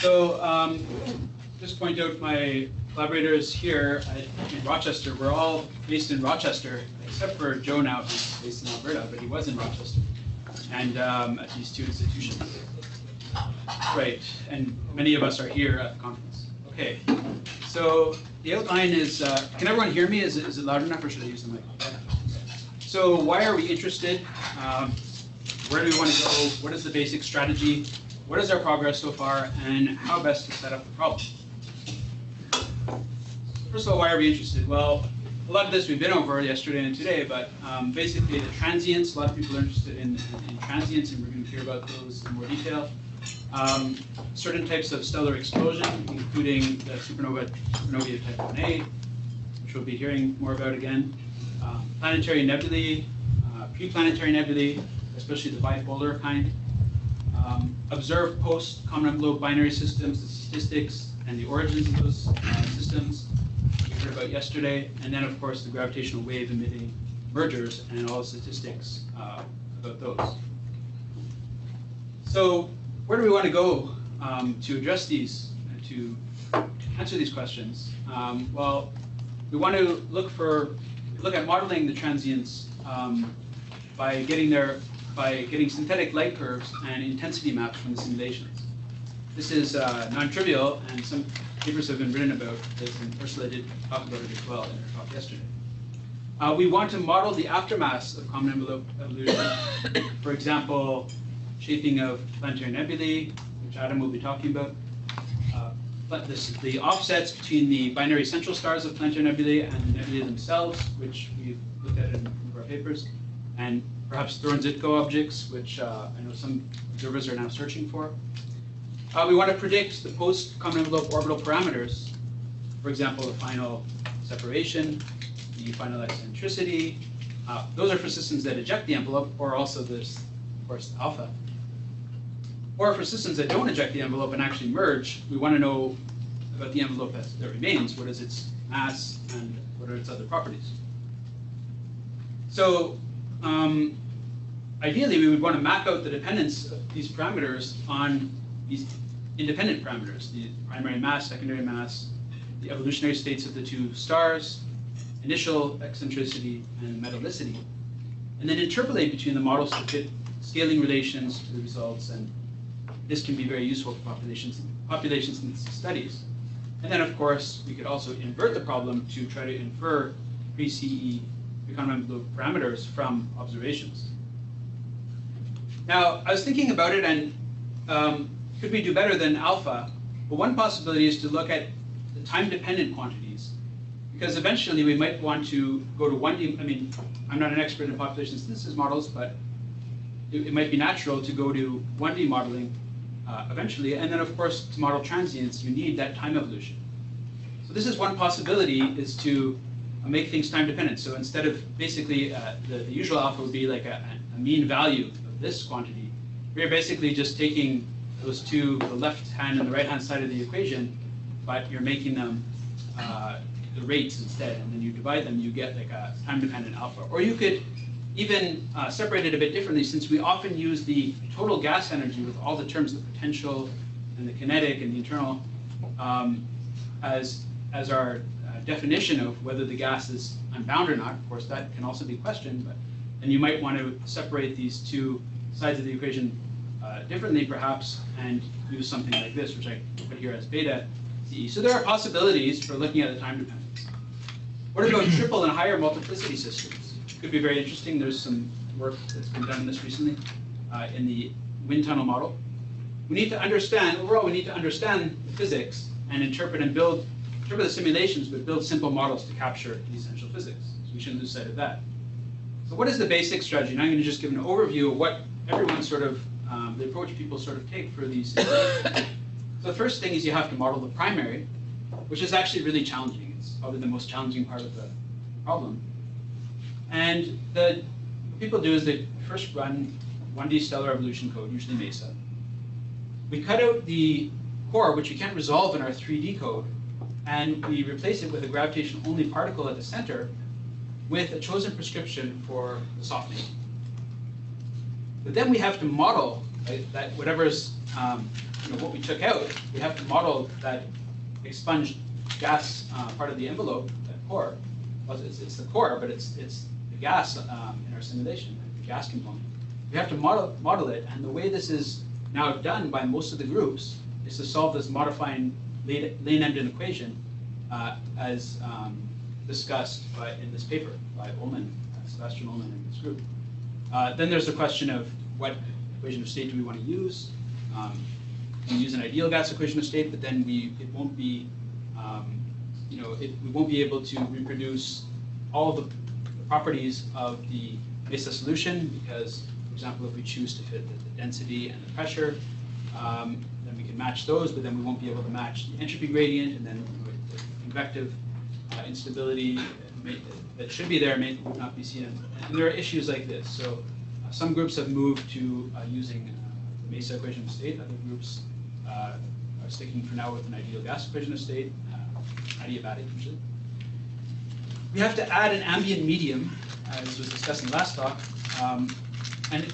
So just point out my collaborators here in Rochester. We're all based in Rochester, except for Joe now, who's based in Alberta, but he was in Rochester, and at these two institutions. Right, and many of us are here at the conference. Okay, so the outline is, can everyone hear me? Is it loud enough, or should I use the mic? So why are we interested? Where do we want to go? What is the basic strategy? What is our progress so far? And how best to set up the problem? First of all, why are we interested? Well, a lot of this we've been over yesterday and today, but basically the transients, a lot of people are interested in transients, and we're going to hear about those in more detail. Certain types of stellar explosion, including the supernovae type 1a, which we'll be hearing more about again. Planetary nebulae, pre-planetary nebulae, especially the bipolar kind. Observe post-common envelope binary systems, the statistics and the origins of those systems we heard about yesterday. And then, of course, the gravitational wave emitting mergers and all the statistics about those. So where do we want to go to address these, to answer these questions? Well, we want to look at modeling the transients by getting synthetic light curves and intensity maps from the simulations. This is non-trivial, and some papers have been written about this, and Ursula did talk about it as well in her talk yesterday. We want to model the aftermaths of common envelope evolution. For example, shaping of planetary nebulae, which Adam will be talking about. The offsets between the binary central stars of planetary nebulae and the nebulae themselves, which we've looked at in one of our papers, and perhaps Thorne-Zitko objects, which I know some observers are now searching for. We want to predict the post-common envelope orbital parameters, for example, the final separation, the final eccentricity. Those are for systems that eject the envelope, or also this, of course, alpha. Or for systems that don't eject the envelope and actually merge, we want to know about the envelope that remains. What is its mass, and what are its other properties? So ideally, we would want to map out the dependence of these parameters on these independent parameters, the primary mass, secondary mass, the evolutionary states of the two stars, initial eccentricity, and metallicity, and then interpolate between the models to fit scaling relations to the results, and this can be very useful for populations and studies. And then, of course, we could also invert the problem to try to infer pre-CEE pre-common envelope parameters from observations. Now, I was thinking about it, and could we do better than alpha? Well, one possibility is to look at the time-dependent quantities, because eventually we might want to go to 1D. I mean, I'm not an expert in population synthesis models, but it might be natural to go to 1D modeling eventually. And then, of course, to model transients, you need that time evolution. So this is one possibility, is to make things time-dependent. So instead of basically the usual alpha would be like a mean value of this quantity, we're basically just taking those two, the left hand and the right hand side of the equation, but you're making them the rates instead, and then you divide them, you get like a time-dependent alpha. Or you could even separate it a bit differently, since we often use the total gas energy with all the terms, the potential and the kinetic and the internal, as our definition of whether the gas is unbound or not. Of course, that can also be questioned, but then you might want to separate these two sides of the equation differently, perhaps, and use something like this, which I put here as beta CE. So there are possibilities for looking at the time dependence. What about triple and higher multiplicity systems? Could be very interesting. There's some work that's been done on this recently in the wind tunnel model. We need to understand, overall, we need to understand the physics and interpret the simulations, but build simple models to capture the essential physics. So we shouldn't lose sight of that. So what is the basic strategy? Now I'm going to just give an overview of what everyone sort of, the approach people sort of take for these simulations. So the first thing is you have to model the primary, which is actually really challenging. It's probably the most challenging part of the problem. And what people do is they first run 1D stellar evolution code, usually MESA. We cut out the core, which you can't resolve in our 3D code, and we replace it with a gravitational-only particle at the center with a chosen prescription for the softening. But then we have to model, right, that whatever's what we took out, we have to model that expunged gas part of the envelope, that core. Well, it's the core, but it's the gas in our simulation, the gas component. We have to model it, and the way this is now done by most of the groups is to solve this modifying Lane-Emden equation as discussed in this paper by Ullman, Sebastian Ullman and this group. Then there's the question of what equation of state do we want to use. We use an ideal gas equation of state, but then it won't be, we won't be able to reproduce all the properties of the Mesa solution because, for example, if we choose to fit the density and the pressure, then we can match those, but then we won't be able to match the entropy gradient, and then the convective instability that should be there may not be seen. And there are issues like this. So some groups have moved to using the Mesa equation of state. Other groups are sticking for now with an ideal gas equation of state, adiabatic usually. We have to add an ambient medium, as was discussed in the last talk, and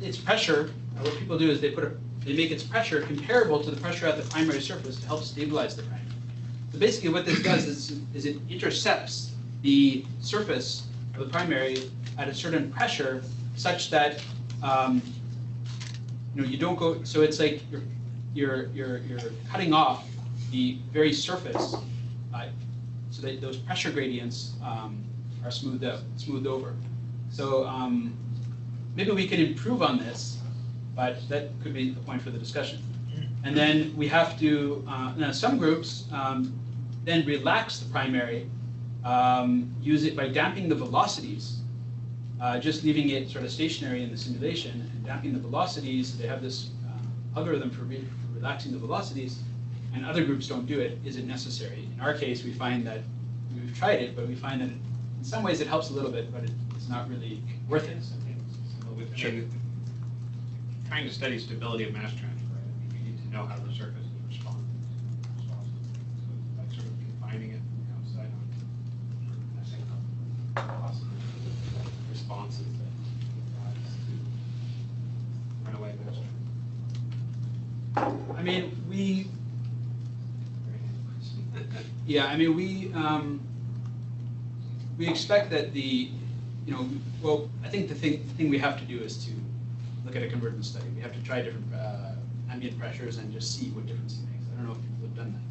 its pressure. What people do is they make its pressure comparable to the pressure at the primary surface to help stabilize the primary. So basically, what this does is it intercepts the surface of the primary at a certain pressure, such that you don't go. So it's like you're cutting off the very surface, so that those pressure gradients are smoothed over. So maybe we can improve on this, but that could be a point for the discussion. And then we have to, now some groups then relax the primary, use it by damping the velocities, just leaving it sort of stationary in the simulation and damping the velocities. They have this algorithm for relaxing the velocities, and other groups don't do it. Is it necessary? In our case, we find that we've tried it, but we find that in some ways it helps a little bit, but it's not really worth it. Sure. Trying to study stability of mass transfer, you need to know how the surface is responding. So by sort of confining it from the outside on messing up possible responses that rise to runaway mass transfer. I mean, we expect that I think the thing we have to do is to look at a convergence study. We have to try different ambient pressures and just see what difference it makes. I don't know if people have done that.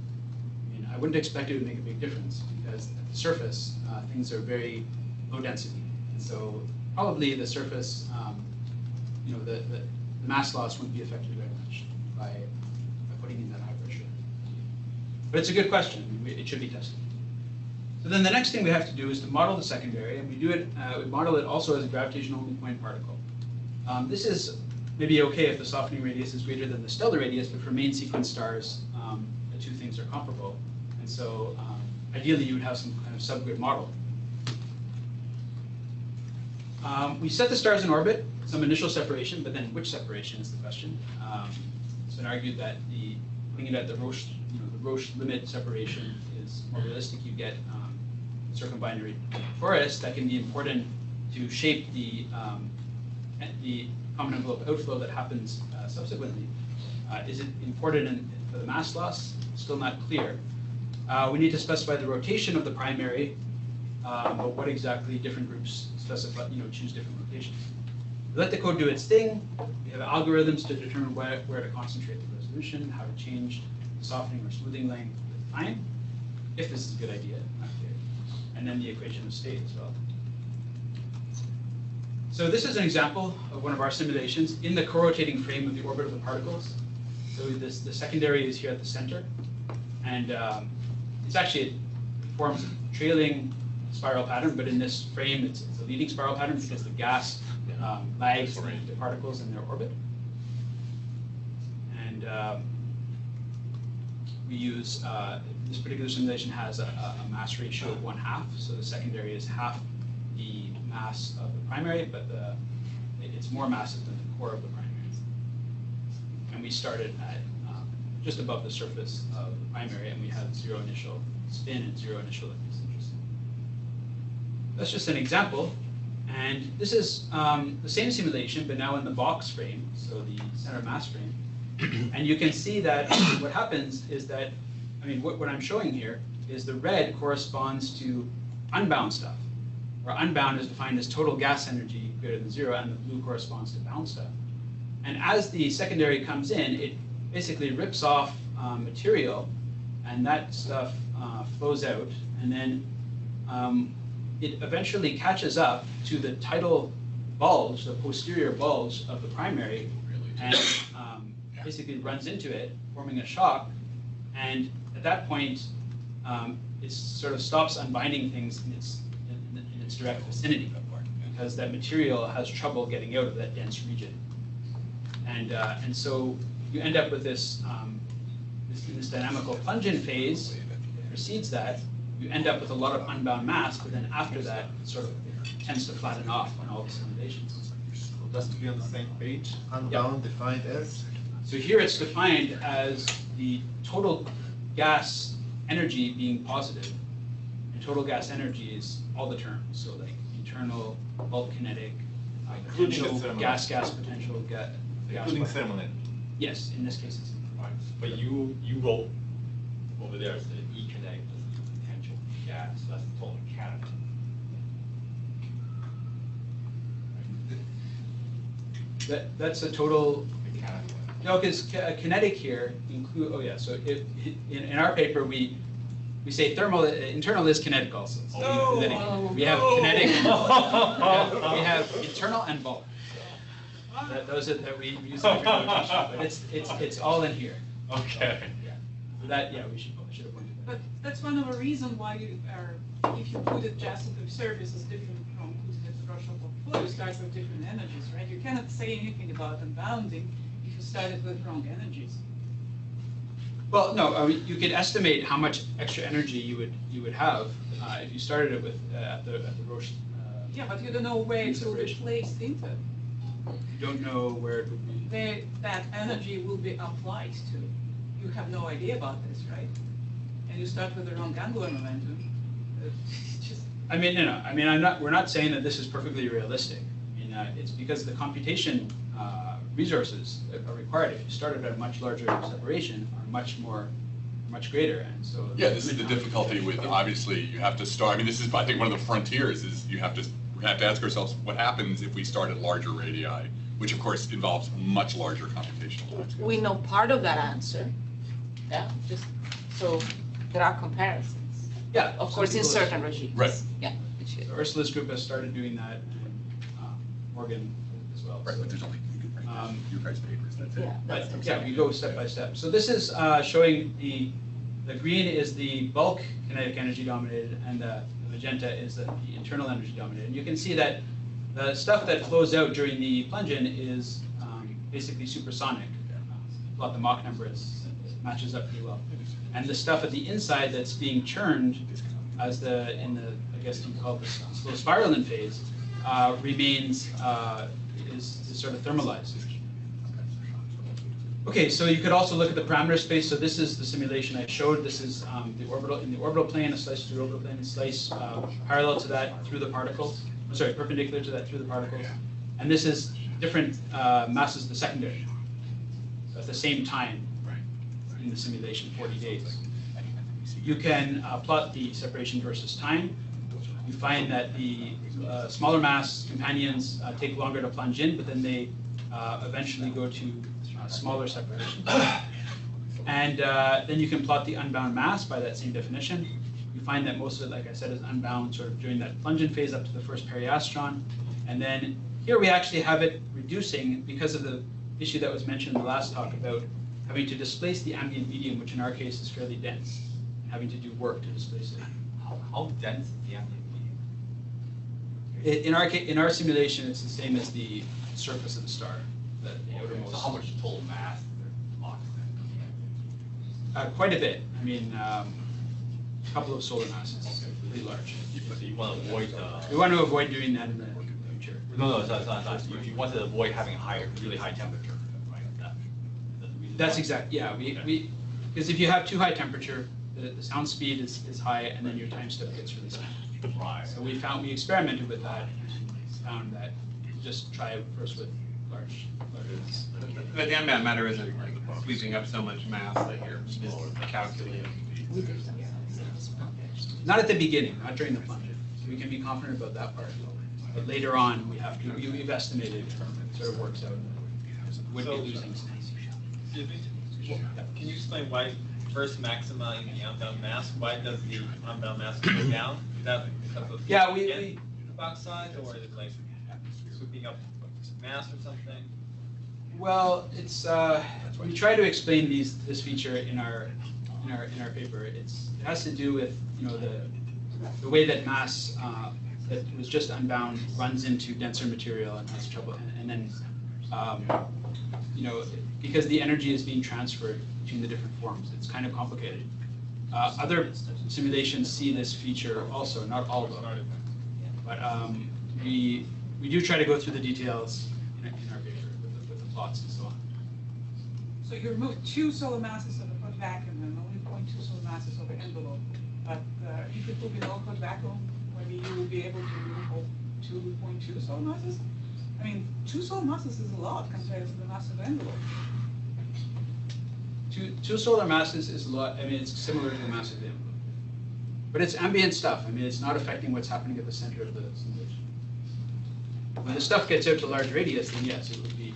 I mean, I wouldn't expect it to make a big difference because at the surface, things are very low density. And so probably the surface, the mass loss wouldn't be affected very much by putting in that high pressure. But it's a good question. It should be tested. So then the next thing we have to do is to model the secondary, and we do it. We model it also as a gravitational only point particle. This is maybe okay if the softening radius is greater than the stellar radius, but for main sequence stars, the two things are comparable. And so ideally, you would have some kind of subgrid model. We set the stars in orbit, some initial separation, but then which separation is the question. It's been argued that putting it at the Roche limit separation is more realistic. You get circumbinary torus that can be important to shape the common envelope outflow that happens subsequently. Is it important for the mass loss? Still not clear. We need to specify the rotation of the primary, but what exactly different groups specify, choose different rotations. We let the code do its thing. We have algorithms to determine where to concentrate the resolution, how to change the softening or smoothing length with time, if this is a good idea, not clear. And then the equation of state as well. So this is an example of one of our simulations in the co-rotating frame of the orbit of the particles. So the secondary is here at the center, and it's actually, it forms a trailing spiral pattern, but in this frame it's a leading spiral pattern because the gas lags the particles in their orbit. And we use, this particular simulation has a mass ratio of 1/2, so the secondary is half the mass of the primary, but it's more massive than the core of the primary. And we started at just above the surface of the primary, and we have 0 initial spin and 0 initial eccentricity. That's just an example, and this is the same simulation, but now in the box frame, so the center of mass frame. And you can see that what happens is that, I mean, what I'm showing here is the red corresponds to unbound stuff, where unbound is defined as total gas energy greater than 0, and the blue corresponds to bound stuff. And as the secondary comes in, it basically rips off material, and that stuff flows out, and then it eventually catches up to the tidal bulge, the posterior bulge of the primary, and basically runs into it, forming a shock. And at that point, it sort of stops unbinding things in its direct vicinity, because that material has trouble getting out of that dense region. And so you end up with this dynamical plunge-in phase that precedes that. You end up with a lot of unbound mass, but then after that, it sort of tends to flatten off on all the simulations. So just to be on the same page, unbound defined as? So here it's defined as the total gas energy being positive, and total gas energy is all the terms. So like internal, bulk kinetic, potential, gas potential, gas. Including thermal energy. Yes, in this case it's. Right. But you wrote over there, it's the E kinetic, that's the potential gas, that's the total mechanical. That's a total. Mechanical. No, because kinetic here include. Oh yeah. So in our paper we say thermal internal is kinetic also. So we have kinetic. We have internal and bulk. Those are that we use in the notation, but it's all in here. Okay. Yeah. So that we should have pointed that. But that's one of the reasons why you are, if you put it just into service as different from putting it across your portfolio, you start with different energies, right? You cannot say anything about unbounding if you started with wrong energies. Well, no, you could estimate how much extra energy you would have if you started it with at the Roche. Yeah, but you don't know where it will be separation. placed into. You don't know where it would be. Where that energy will be applied to. You have no idea about this, right? And you start with the wrong angular momentum. It's just. I mean, we're not saying that this is perfectly realistic. I mean, it's because the computation resources that are required if you started at a much larger separation are much greater, and so. Yeah, this is the difficulty with, obviously, you have to start, I mean, this is, I think, one of the frontiers is we have to ask ourselves what happens if we start at larger radii, which of course involves much larger computational timescales. We know part of that answer. Yeah, just so there are comparisons. Yeah. Of some course, in people certain regimes. Right. Yeah. Which is. So Ursula's group has started doing that, and Morgan as well. Right, So, but there's only you guys' papers, that's it. Yeah, that's but yeah, we go step by step. So this is showing the green is the bulk kinetic energy dominated, and the magenta is the internal energy dominated. And you can see that the stuff that flows out during the plunge-in is basically supersonic. Plot the Mach number, it matches up pretty well. And the stuff at the inside that's being churned as I guess you call this slow spiraling phase, remains, is sort of thermalized. Okay, so you could also look at the parameter space. So this is the simulation I showed. This is the orbital in the orbital plane, a slice through the orbital plane, a slice parallel to that through the particles. Sorry, perpendicular to that through the particles. And this is different masses of the secondary. So at the same time in the simulation, 40 days. You can plot the separation versus time. You find that the smaller mass companions take longer to plunge in, but then they eventually go to smaller separation. And then you can plot the unbound mass by that same definition. You find that most of it, like I said, is unbound sort of during that plunge-in phase up to the first periastron. And then here we actually have it reducing because of the issue that was mentioned in the last talk about having to displace the ambient medium, which in our case is fairly dense, and having to do work to displace it. How dense is the ambient medium? In our simulation, it's the same as the surface of the star. The outermost. So how much total mass is there locked in? Quite a bit. I mean, a couple of solar masses, pretty large. So you want to avoid We want to avoid doing that in the future. no, it's not. You want to avoid having a really high temperature, right? That's the reason That's why. exact. Yeah, because if you have too high temperature, the sound speed is high, and then your time step gets really small. Right. So we experimented with that and found that you just try first with large. But the unbound matter isn't like sweeping up so much mass that you're just calculating. Not at the beginning, not during the plunge. So we can be confident about that part. But later on, we've estimated, it sort of works out. Would be So- losing. Excuse me? Can you explain why first maximizing the unbound mass, why does the unbound mass go down? Is that because of Yeah, the we box size, or is it like sweeping up mass or something? well, it's we try to explain this feature in our paper. It has to do with the way that mass that was just unbound runs into denser material and has trouble, and then because the energy is being transferred between the different forms, it's kind of complicated. Other simulations see this feature also, not all of them, but we do try to go through the details in our paper with the plots and so on. So you remove 2 solar masses of the code vacuum and only 0.2 solar masses of the envelope. But if you put in all code vacuum, maybe you will be able to remove all 2.2 solar masses? I mean, 2 solar masses is a lot compared to the mass of the envelope. Two solar masses is a lot. I mean, it's similar to the mass of the envelope, but it's ambient stuff. I mean, it's not affecting what's happening at the center of the simulation. When the stuff gets out to large radius, then yes, it would be.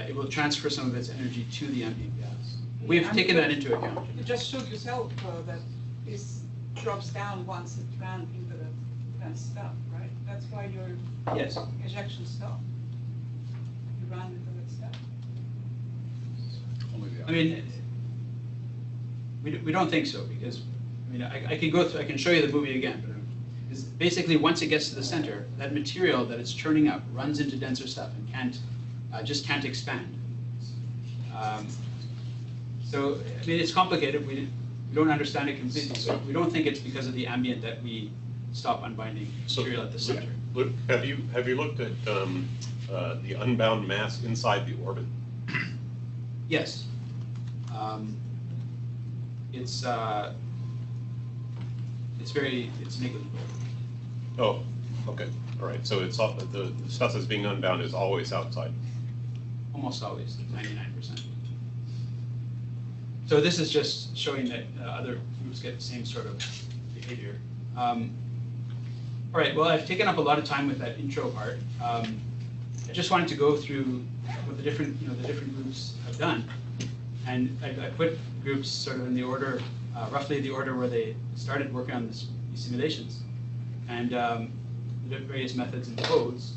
It will transfer some of its energy to the ambient gas. We've taken that into account. You just showed yourself that this drops down once it ran into the dense stuff, right? That's why your Yes. ejection stopped. You ran into that stuff. I mean, we don't think so because I mean I can go through. I can show you the movie again, but it's basically once it gets to the center, that material that it's churning up runs into denser stuff and just can't expand. So I mean, it's complicated. We don't understand it completely. So we don't think it's because of the ambient that we stop unbinding material at the center. Have you looked at the unbound mass inside the orbit? Yes. It's negligible. Oh, okay, all right. So it's the stuff that's being unbound is always outside. Almost always, 99%. So this is just showing that other groups get the same sort of behavior. All right, well, I've taken up a lot of time with that intro part. I just wanted to go through what the different groups have done. And I put groups sort of in the order, roughly the order where they started working on these simulations, and the various methods and codes.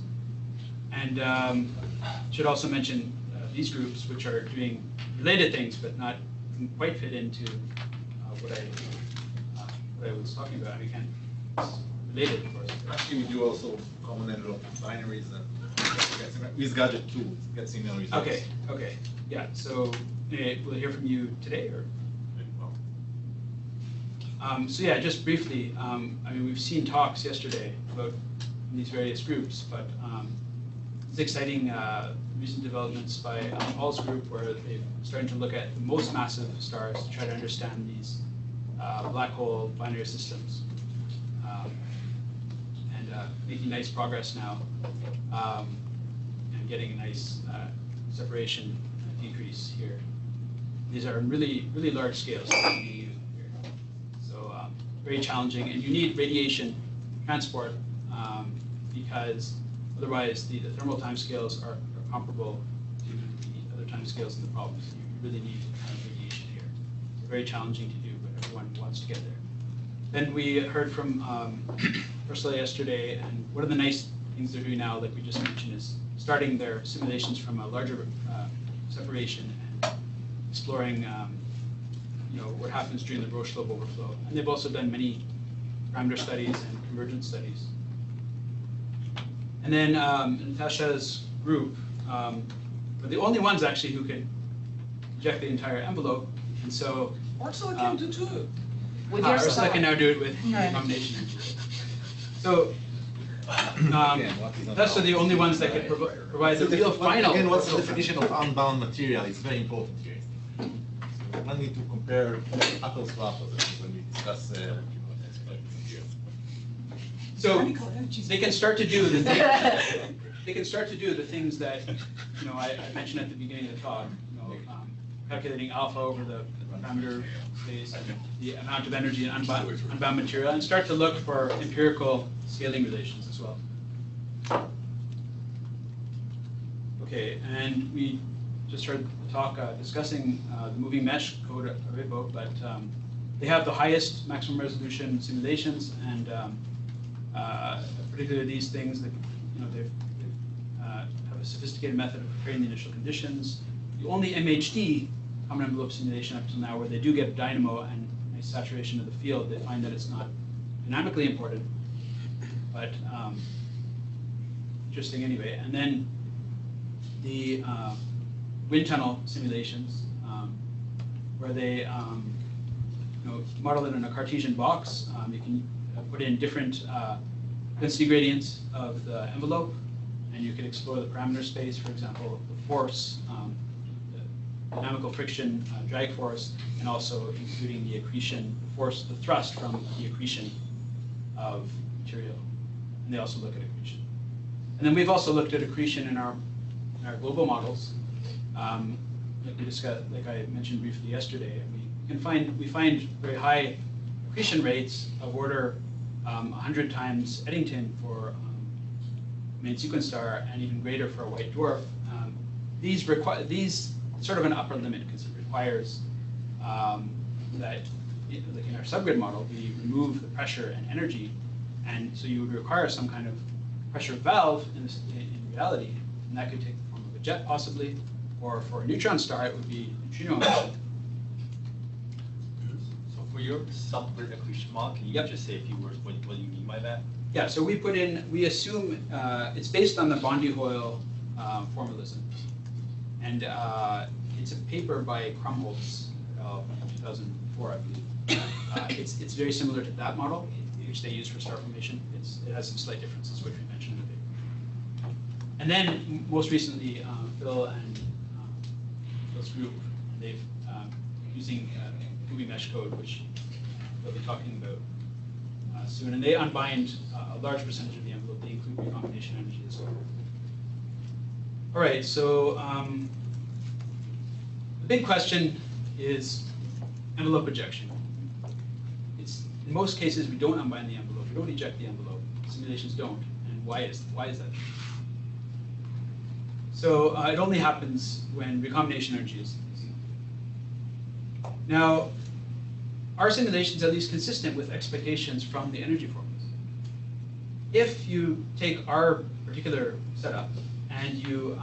And should also mention these groups, which are doing related things, but not quite fit into what I was talking about. I mean, it's related, of course. Actually, we do also common envelope binaries and with gadget too, get similar results. Okay, yeah. So we'll hear from you today, or? So yeah, just briefly. I mean, we've seen talks yesterday about these various groups, but it's exciting recent developments by Paul's group, where they're starting to look at the most massive stars to try to understand these black hole binary systems, and making nice progress now, and getting a nice separation decrease here. These are really large scales. So very challenging, and you need radiation transport because otherwise the thermal timescales are comparable to the other timescales in the problem. So you really need radiation here. It's very challenging to do, but everyone wants to get there. Then we heard from Ursula yesterday, and one of the nice things they're doing now, like we just mentioned, is starting their simulations from a larger separation and exploring what happens during the Roche lobe overflow. And they've also done many parameter studies and convergence studies. And then Natasha's group were the only ones actually who could inject the entire envelope. And so Ursula can do too. With your Ursula star. can now do it with Right. combination. So thus are the only ones that could provide the real final. Again, what's the definition of unbound material? It's very important here. So one need to compare apples to apples when we discuss material. So they can start to do the thing. they can start to do the things that I mentioned at the beginning of the talk. Calculating alpha over the parameter space, the amount of energy in unbound material, and start to look for empirical scaling relations as well. Okay, and we just heard the talk discussing the moving mesh code Aribo, but they have the highest maximum resolution simulations, and particularly these things that they have a sophisticated method of preparing the initial conditions. The only MHD common envelope simulation up to now where they do get dynamo and a saturation of the field, they find that it's not dynamically important, but interesting anyway. And then the wind tunnel simulations, where they model it in a Cartesian box. You can put in different density gradients of the envelope, and you can explore the parameter space, for example, the force, dynamical friction, drag force, and also including the accretion, force, the thrust from the accretion of material. And they also look at accretion. And then we've also looked at accretion in our global models. Like we discussed, like I mentioned briefly yesterday. We find very high accretion rates of order 100 times Eddington for main sequence star, and even greater for a white dwarf. These sort of an upper limit, because it requires that, like in our subgrid model, we remove the pressure and energy, and so you would require some kind of pressure valve in reality, and that could take the form of a jet possibly, or for a neutron star it would be neutrino emission. So for your subgrid accretion model, can you just say a few words what you mean by that? Yeah, so we assume it's based on the Bondi-Hoyle formalism. And it's a paper by Krumholtz, 2004, I believe. It's very similar to that model, which they use for star formation. It has some slight differences, which we mentioned in the paper. And then, most recently, Phil and Phil's group, they've using moving mesh code, which they'll be talking about soon. And they unbind a large percentage of the envelope. They include recombination energy as well. All right, so the big question is envelope ejection. In most cases, we don't unbind the envelope. We don't eject the envelope. Simulations don't. And why is that? So it only happens when recombination energy is enough. Now, are simulations at least consistent with expectations from the energy formulas? If you take our particular setup and you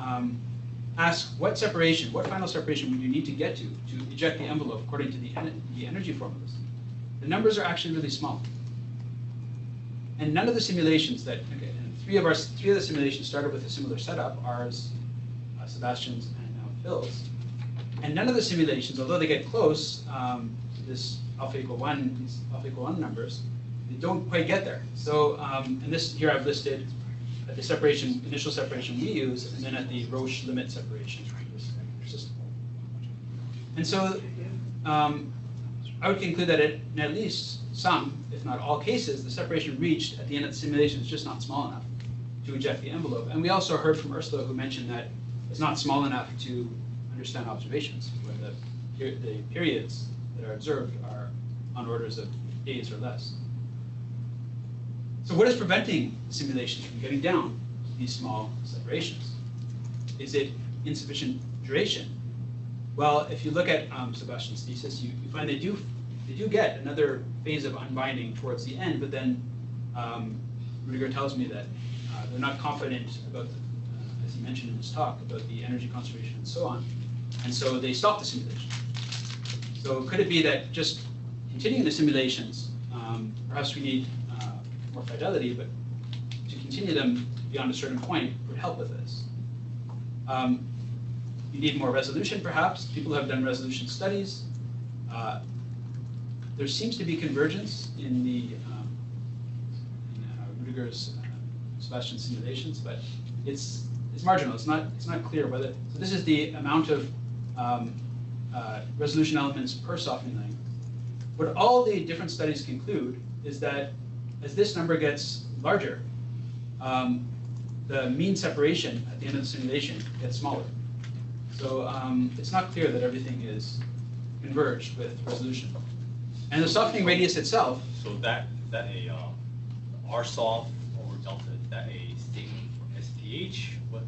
ask what final separation would you need to get to eject the envelope according to the energy formulas, the numbers are actually really small. And none of the simulations and three of the simulations started with a similar setup, ours, Sebastian's, and now Phil's. And none of the simulations, although they get close to this alpha equal 1, these alpha equal 1 numbers, they don't quite get there. So, and this here I've listed at the initial separation we use, and then at the Roche limit separation for this system. And so I would conclude that in at least some, if not all cases, the separation reached at the end of the simulation is just not small enough to eject the envelope. And we also heard from Ursula, who mentioned that it's not small enough to understand observations, where the periods that are observed are on orders of days or less. So what is preventing simulations from getting down to these small separations? Is it insufficient duration? Well, if you look at Sebastian's thesis, you find they do get another phase of unbinding towards the end, but then Rudiger tells me that they're not confident about, as he mentioned in his talk, about the energy conservation and so on, and so they stop the simulation. So could it be that just continuing the simulations, perhaps we need more fidelity, but to continue them beyond a certain point would help with this. You need more resolution, perhaps. People have done resolution studies. There seems to be convergence in the Rudiger's Sebastian simulations, but it's marginal. It's not clear whether. So this is the amount of resolution elements per softening length. What all the different studies conclude is that as this number gets larger, the mean separation at the end of the simulation gets smaller. So it's not clear that everything is converged with resolution. And the softening radius itself. So that a RSoft over delta, is that a statement for SPH? What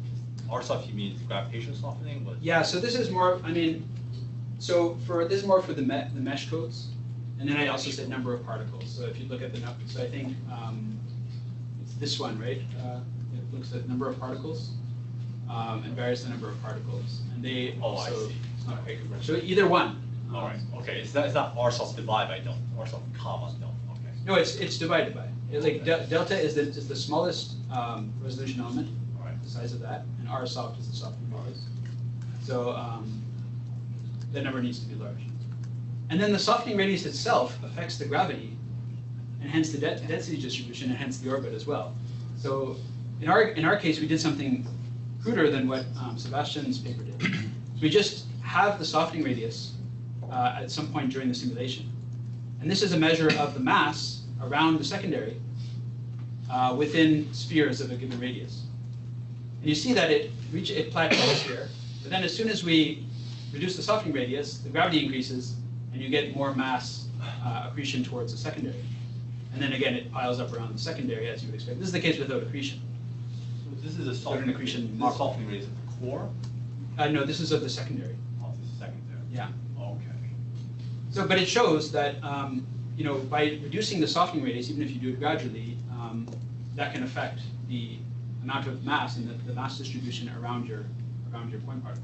RSoft, you mean gravitational softening? What? Yeah, so this is more, I mean, so this is more for the mesh codes. And then I also said number of particles. So if you look at the number, so I think it's this one, right? It looks at number of particles and varies the number of particles. And they also, I see. it's not quite converged. So either one. All right. Okay. It's not RSoft divided by delta. RSoft comma delta. Okay. No, it's divided by. It's like delta is the smallest resolution element, All right. the size of that, and R soft is the softening radius. So that number needs to be large. And then the softening radius itself affects the gravity, and hence the density distribution, and hence the orbit as well. So in our case, we did something cruder than what Sebastian's paper did. So we just have the softening radius at some point during the simulation. And this is a measure of the mass around the secondary within spheres of a given radius. And you see that it plateaus here, but then as soon as we reduce the softening radius, the gravity increases, and you get more mass accretion towards the secondary. And then again, it piles up around the secondary, as you would expect. This is the case without accretion. So this is a Softening accretion This is model. softening radius of the core. No, this is of the secondary. Oh, this is secondary. Yeah. Okay. So, but it shows that you know, by reducing the softening radius, even if you do it gradually, that can affect the amount of mass and the mass distribution around your point particles.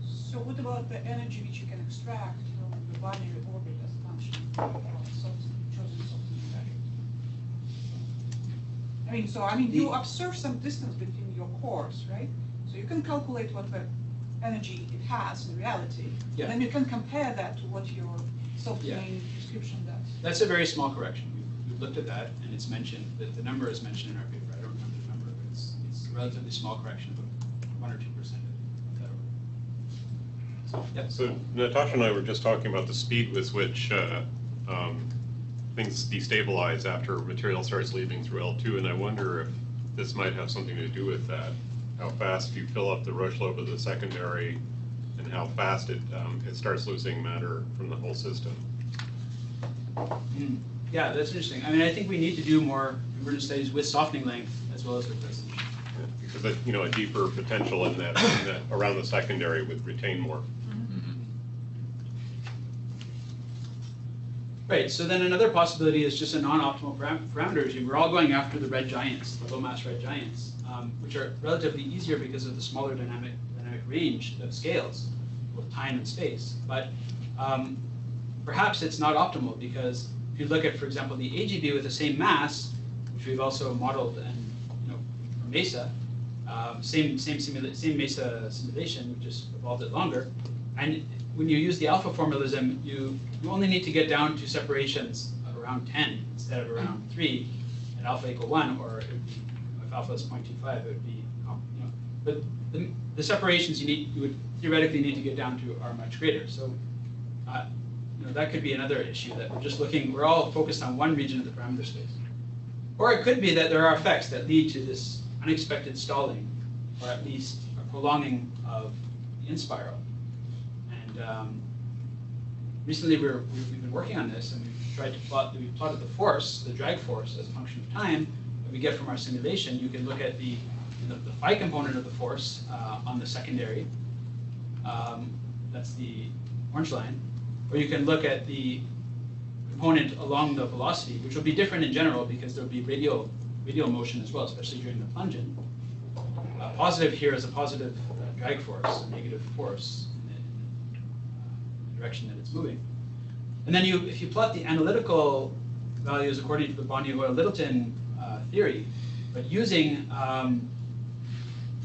So what about the energy which you can extract from the binary orbit as a function of chosen softening value? I mean, you observe some distance between your cores, right? So you can calculate what the energy it has in reality. Yeah. Then you can compare that to what your softening description does. That's a very small correction. We've looked at that, and it's mentioned, that the number is mentioned in our paper. I don't remember the number, but it's a relatively small correction, about 1 or 2% of that order. So, yep. So Natasha and I were just talking about the speed with which things destabilize after material starts leaving through L2, and I wonder if this might have something to do with that. How fast you fill up the rush lobe of the secondary, and how fast it starts losing matter from the whole system. Yeah, that's interesting. I mean, I think we need to do more convergence studies with softening length as well as with resolution. Yeah, because a deeper potential in that around the secondary would retain more. Right, so then another possibility is just a non-optimal parameters. We're all going after the red giants, the low mass red giants, which are relatively easier because of the smaller dynamic range of scales, both time and space. But perhaps it's not optimal because if you look at, for example, the AGB with the same mass, which we've also modeled and from MESA, same MESA simulation, we just evolved it longer. And when you use the alpha formalism, you only need to get down to separations of around 10 instead of around 3 at alpha equal 1, or it would be, if alpha is 0.25, it would be, but the separations you would theoretically need to get down to are much greater. So that could be another issue that we're all focused on one region of the parameter space. Or it could be that there are effects that lead to this unexpected stalling, or at least a prolonging of the in spiral. And recently we've been working on this, and we've plotted the force, the drag force, as a function of time that we get from our simulation. You can look at the phi component of the force on the secondary. That's the orange line. Or you can look at the component along the velocity, which will be different in general because there will be radial motion as well, especially during the plunging. Positive here is a positive drag force, a negative force in the direction that it's moving. And then if you plot the analytical values according to the Bonnier-Littleton theory, but using,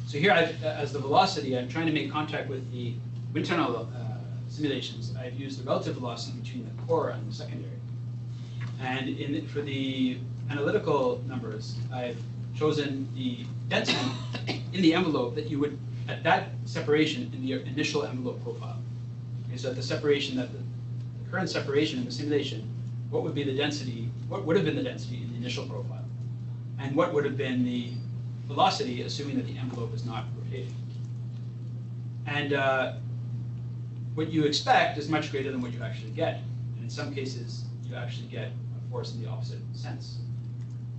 so here as the velocity, I'm trying to make contact with the wind tunnel simulations. I've used the relative velocity between the core and the secondary. And for the analytical numbers, I've chosen the density in the envelope that you would, at that separation in the initial envelope profile. Okay, so at the separation, the current separation in the simulation, what would be the density, what would have been the density in the initial profile? and what would have been the velocity, assuming that the envelope is not rotating. And what you expect is much greater than what you actually get. And in some cases, you actually get a force in the opposite sense.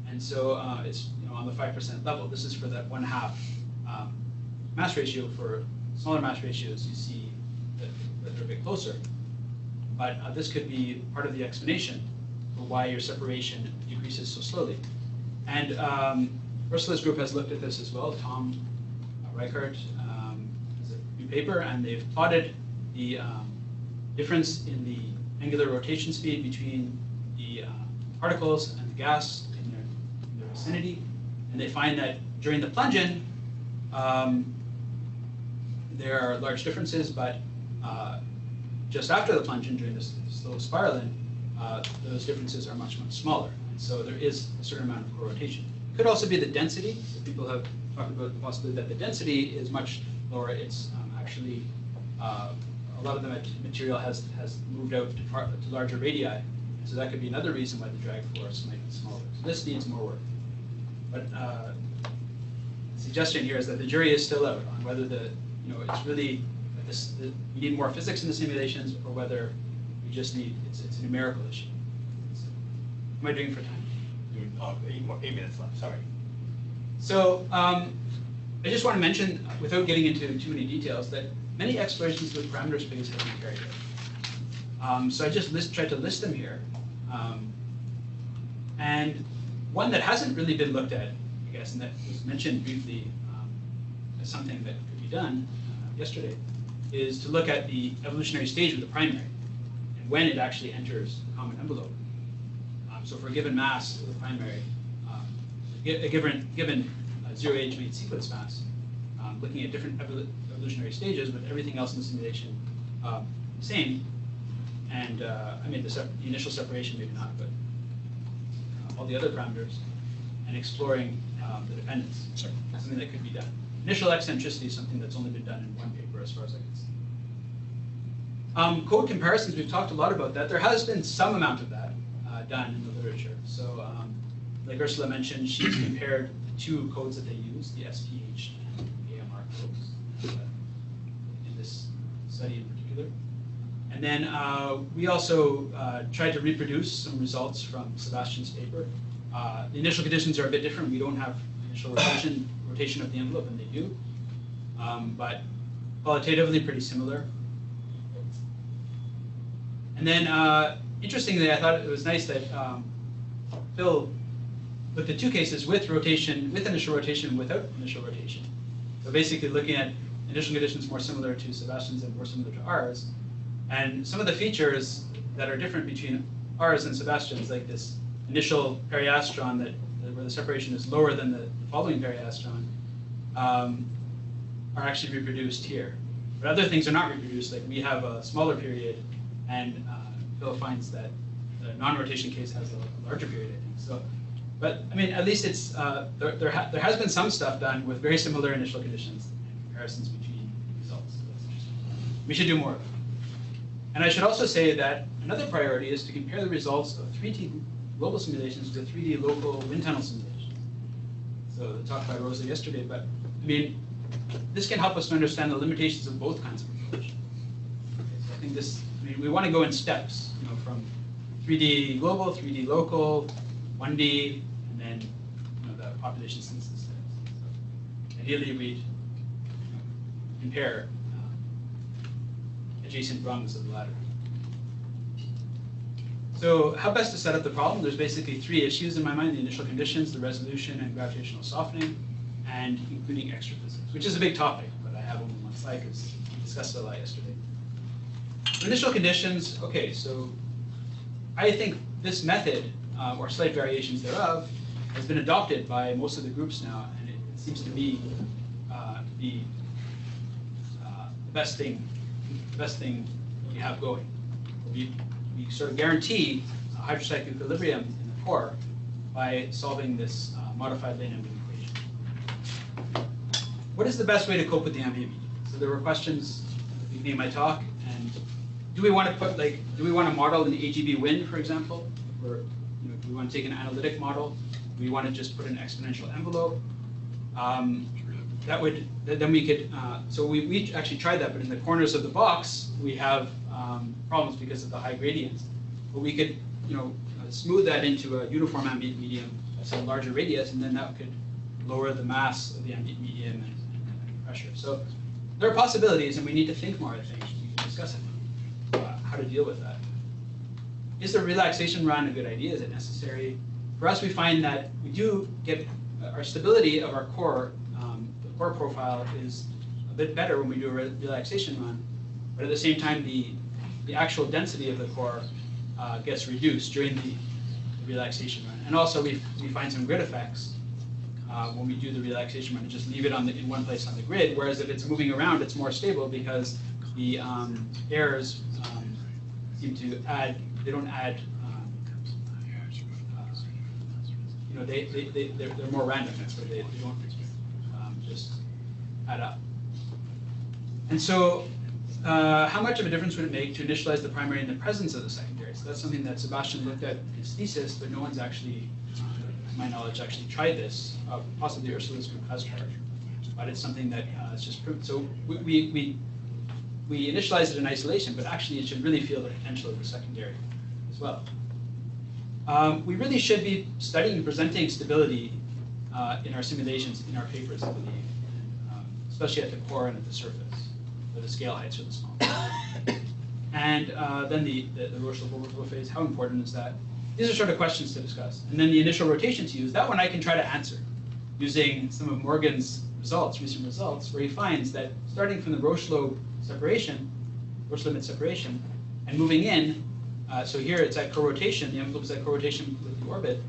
And so it's on the 5% level. This is for that 1/2 mass ratio. For smaller mass ratios, you see that they're a bit closer. But this could be part of the explanation for why your separation decreases so slowly. And Ursula's group has looked at this as well. Tom Reichert has a new paper, and they've plotted the difference in the angular rotation speed between the particles and the gas in their vicinity. And they find that during the plunge-in, there are large differences, but just after the plunge-in, during this slow spiral-in, those differences are much, much smaller. And so there is a certain amount of co-rotation. It could also be the density. So people have talked about the possibility that the density is much lower. It's actually, a lot of the material has moved out to larger radii. So that could be another reason why the drag force might be smaller. So this needs more work. But the suggestion here is that the jury is still out on whether it's really we need more physics in the simulations, or whether we just need it's a numerical issue. So, what am I doing for time? 8 minutes left, sorry. So I just want to mention, without getting into too many details, that many explorations with parameter space have been carried out. So I just tried to list them here. And one that hasn't really been looked at, I guess, and that was mentioned briefly as something that could be done yesterday, is to look at the evolutionary stage of the primary and when it actually enters the common envelope. So for a given mass of the primary, a given zero-age main sequence mass, looking at different evolutionary stages, with everything else in the simulation the same, and I mean the initial separation maybe not, but all the other parameters, and exploring the dependence. Sure. Something that could be done. Initial eccentricity is something that's only been done in one paper, as far as I can see. Code comparisons, we've talked a lot about that. There has been some amount of that done in the literature. So, like Ursula mentioned, she's compared the two codes that they use, the SPH and AMR codes, in this study in particular. And then we also tried to reproduce some results from Sebastian's paper. The initial conditions are a bit different. We don't have initial rotation of the envelope, and they do. But qualitatively pretty similar. And then, interestingly, I thought it was nice that Phil looked at two cases with rotation, with initial rotation, and without initial rotation. So basically looking at initial conditions more similar to Sebastian's and more similar to ours. And some of the features that are different between ours and Sebastian's, like this initial periastron where the separation is lower than the following periastron, are actually reproduced here. But other things are not reproduced, like we have a smaller period, and Phil finds that the non-rotation case has a larger period, I think. So, but I mean, at least it's there has been some stuff done with very similar initial conditions and comparisons between results. So that's interesting. We should do more of it. And I should also say that another priority is to compare the results of 3D global simulations with 3D local wind tunnel simulations. So the talk by Rosa yesterday, but I mean, this can help us to understand the limitations of both kinds of approach. Okay, so I think this, I mean, we want to go in steps, from 3D global, 3D local, 1D, and then the population census steps. So ideally, we compare adjacent rungs of the ladder. So how best to set up the problem? There's basically three issues in my mind: the initial conditions, the resolution, and gravitational softening, and including extra physics, which is a big topic, but I have only one slide because we discussed it a lot yesterday. Initial conditions, okay, so I think this method, or slight variations thereof, has been adopted by most of the groups now, and it seems to me to be the best thing we have going. We sort of guarantee a hydrostatic equilibrium in the core by solving this modified lane ambient equation. What is the best way to cope with the ambient medium? So there were questions at the beginning of my talk, and do we want to model an AGB wind, for example? Or do we want to take an analytic model? we want to just put an exponential envelope. Then we could, so we actually tried that, but in the corners of the box, we have problems because of the high gradients. But we could, smooth that into a uniform ambient medium, so a larger radius, and then that could lower the mass of the ambient medium and pressure. So there are possibilities, and we need to think more, I think. We can discuss it, how to deal with that. Is the relaxation run a good idea? Is it necessary? For us, we find that we do get our stability of our core, the core profile is a bit better when we do a relaxation run, but at the same time, the actual density of the core gets reduced during the relaxation run. And also, we find some grid effects when we do the relaxation run and just leave it in one place on the grid, whereas if it's moving around, it's more stable because the errors seem to add, they don't add, they're more random, so they don't just add up. And so, how much of a difference would it make to initialize the primary in the presence of the secondary? So that's something that Sebastian looked at in his thesis, but no one's actually, to my knowledge, actually tried this. Possibly Ursula's group has tried, but it's something that it's just proved. So we initialize it in isolation, but actually it should really feel the potential of the secondary as well. We really should be studying and presenting stability in our simulations, in our papers, I believe, especially at the core and at the surface, where the scale heights are the small. And then the Roche overflow phase, how important is that? These are sort of questions to discuss. And then the initial rotations used, that one I can try to answer using some of Morgan's results, recent results, where he finds that starting from the Roche limit separation, and moving in, so here it's at co-rotation, the envelope is at co-rotation with the orbit,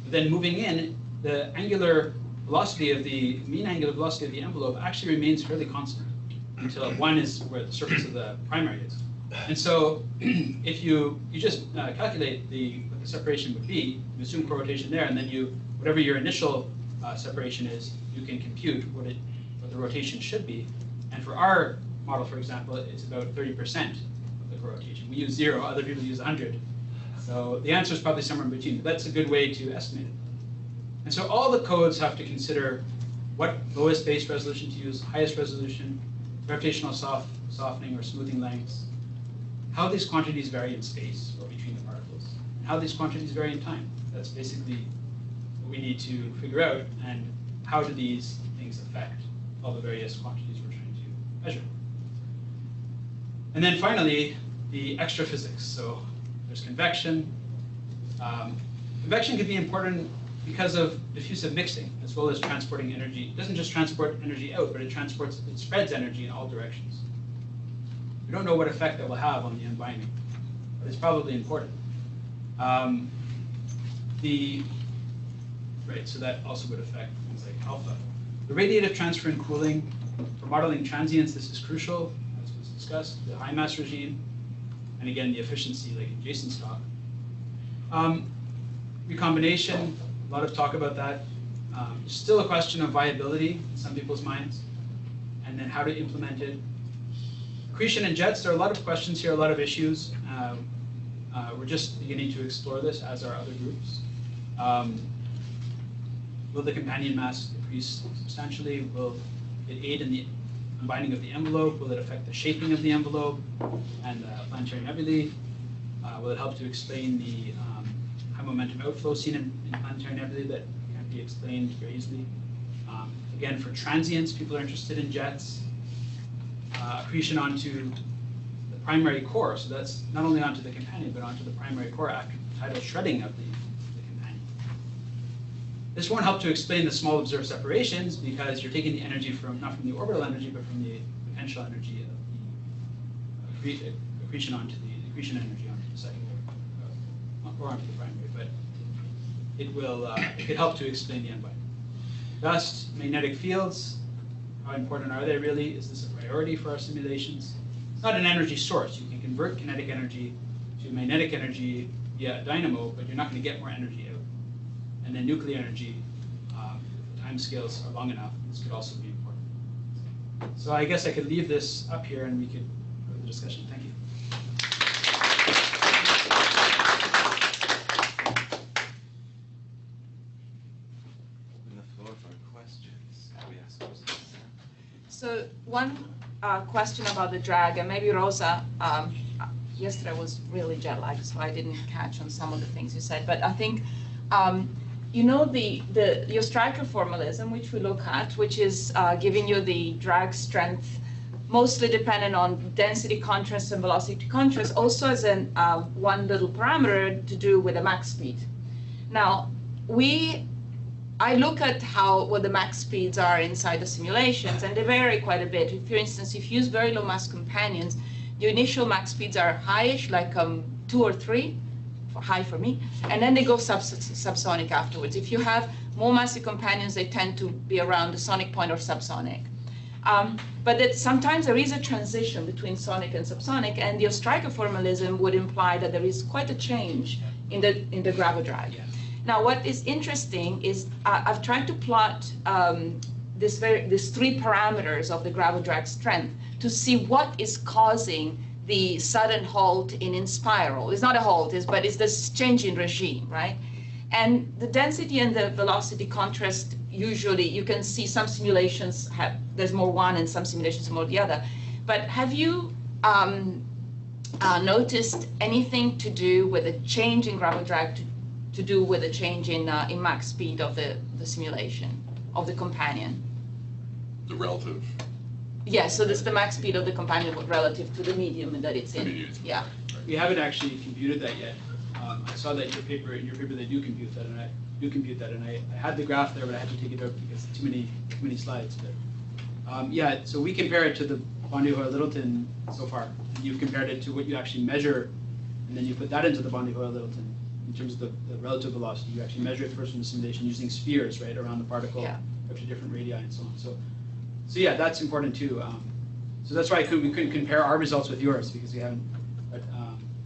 but then moving in, the angular velocity of the, mean angular velocity of the envelope actually remains fairly constant until 1 is where the surface of the primary is. And so if you just calculate what the separation would be, you assume co-rotation there, and then whatever your initial separation is, you can compute what the rotation should be. And for our model, for example, it's about 30% of the co-rotation. We use 0, other people use 100. So the answer is probably somewhere in between, but that's a good way to estimate it. And so all the codes have to consider what lowest base resolution to use, highest resolution, gravitational softening or smoothing lengths, how these quantities vary in space or between the particles, and how these quantities vary in time. That's basically what we need to figure out, and how do these things affect all the various quantities we're trying to measure. And then finally, the extra physics. So there's convection. Convection can be important because of diffusive mixing, as well as transporting energy. It doesn't just transport energy out, but it spreads energy in all directions. We don't know what effect that will have on the unbinding, but it's probably important. So that also would affect things like alpha. The radiative transfer and cooling, for modeling transients, this is crucial, as was discussed, the high mass regime, and again, the efficiency, like in Jason's talk. Recombination, a lot of talk about that. Still a question of viability in some people's minds, and then how to implement it. Accretion and jets, there are a lot of questions here, a lot of issues. We're just beginning to explore this, as are other groups. Will the companion mass decrease substantially? Will it aid in the unbinding of the envelope? Will it affect the shaping of the envelope and planetary nebulae? Will it help to explain the high momentum outflow seen in planetary nebulae that can't be explained very easily? Again, for transients, people are interested in jets. Accretion onto the primary core, so that's not only onto the companion, but onto the primary core after tidal shredding of the companion. This won't help to explain the small observed separations because you're taking the energy not from the orbital energy, but from the potential energy of the accretion energy onto the secondary, or onto the primary, but it could help to explain the unbinding. Dust, magnetic fields, how important are they really? Is this a priority for our simulations? It's not an energy source. You can convert kinetic energy to magnetic energy via a dynamo, but you're not going to get more energy out. And then nuclear energy, if the time scales are long enough, this could also be important. So I guess I could leave this up here and we could have the discussion. Thank you. So one question about the drag, and maybe Rosa, yesterday I was really jet lagged, so I didn't catch on some of the things you said, but I think, you know, your striker formalism, which we look at, which is giving you the drag strength mostly dependent on density contrast and velocity contrast, also as an one little parameter to do with the max speed. Now, I look at what the max speeds are inside the simulations, and they vary quite a bit. If, for instance, if you use very low mass companions, your initial max speeds are highish, like 2 or 3, high for me, and then they go subsonic afterwards. If you have more massive companions, they tend to be around the sonic point or subsonic. But sometimes there is a transition between sonic and subsonic, and your striker formalism would imply that there is quite a change in the gravidrag. Yeah. Now, what is interesting is I've tried to plot these 3 parameters of the gravidrag strength to see what is causing the sudden halt in spiral. It's not a halt, but it's this change in regime, right? And the density and the velocity contrast, usually you can see some simulations there's more one and some simulations more the other. But have you noticed anything to do with a change in gravidrag to do with a change in max speed of the simulation of the companion? The relative. Yeah, so this is the max speed of the companion relative to the medium that it's in. Medium. Yeah. We haven't actually computed that yet. I saw that in your paper they do compute that, and I had the graph there, but I had to take it out because too many slides. But yeah, so we compare it to the Bondi-Hoyle-Littleton so far. You've compared it to what you actually measure, and then you put that into the Bondi-Hoyle-Littleton in terms of the relative velocity. You actually measure it first in the simulation using spheres, right, around the particle, up to different radii and so on. So yeah, that's important too. So that's why we couldn't compare our results with yours, because we haven't. But